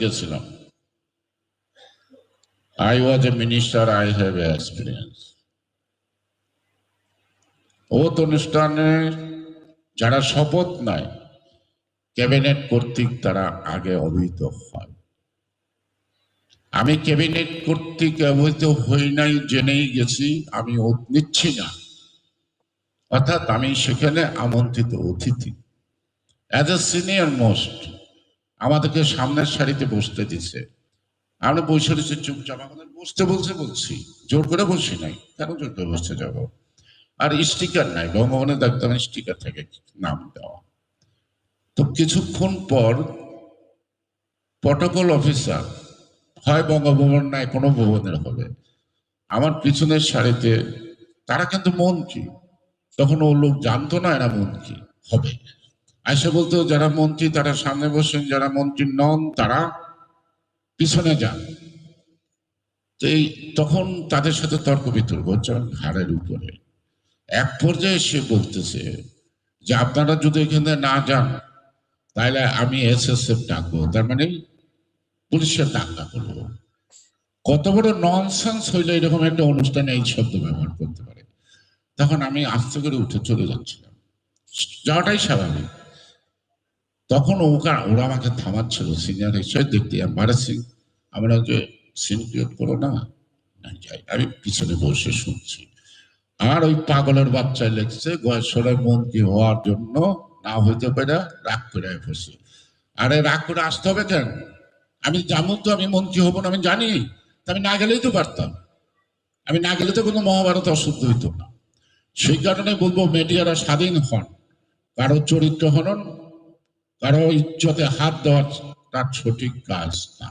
গেছিলাম। I was a minister, I have experience. ওত অনুষ্ঠানে যারা শপথ নেয় ক্যাবিনেট কর্তৃক তারা আগে অবহিত হয়। আমি ক্যাবিনেট কর্তৃক অবহিত হই নাই, জেনেই গেছি, আমি ওত নিচ্ছি না, অর্থাৎ আমি সেখানে আমন্ত্রিত অতিথি। অ্যাজ এ সিনিয়র মোস্ট আমাদেরকে সামনের সারিতে বসতে দিছে, আমরা বসে রয়েছি চুপচাপ, আমাদের বসতে বলছি, জোর করে বসি নাই, কেন জোর করে বসতে যাব? আর স্টিকার নাই, বঙ্গভবনের দেখতাম স্টিকার থাকে নাম দেওয়া। তো কিছুক্ষণ পর প্রটোকল অফিসার, হয় বঙ্গভবন নাই কোনো ভবনের হবে, আমার পিছনের সারিতে, তারা কিন্তু মন্ত্রী, তখন ও লোক জানতো না এরা মন্ত্রী হবে, আইসে বলতো যারা মন্ত্রী তারা সামনে বসেন, যারা মন্ত্রী নন তারা পিছনে যান। তো এই তখন তাদের সাথে তর্ক বিতর্ক হচ্ছে ঘাড়ের উপরে। এক পর্যায়ে সে বলতেছে যে আপনারা যদি এখানে না যান তাহলে আমি SSF ডাকবো, তার মানে পুলিশের দাঙ্গা করবো। কত বড় ননসেন্স হইলে এরকম একটা অনুষ্ঠানে এই শব্দ ব্যবহার করতে পারে। তখন আমি আস্তে করে উঠে চলে যাচ্ছিলাম, যাওয়াটাই স্বাভাবিক। তখন ওরা আমাকে থামাচ্ছিল, সিনিয়র হিসেবে দেখতে এম্বারাসিং, আমরা যে সিন ক্রিয়েট করো না, যাই। আমি পিছনে বসে শুনছি, আর ওই পাগলের বাচ্চায় লেগছে গয়েশ্বরের মন্ত্রী হওয়ার জন্য না হইতে পারে রাগ করে বসে। আরে রাগ করে আসতে হবে কেন? আমি জানো তো আমি মন্ত্রী হব না, আমি জানি, আমি না গেলেই তো পারতাম, আমি না গেলে তো কোনো মহাভারত অশুদ্ধ হইতো না। সেই কারণে বলবো মিডিয়ারা স্বাধীন হন, কারো চরিত্র হনন, কারো ইজ্জতে হাত দেওয়ার তার সঠিক কাজ না।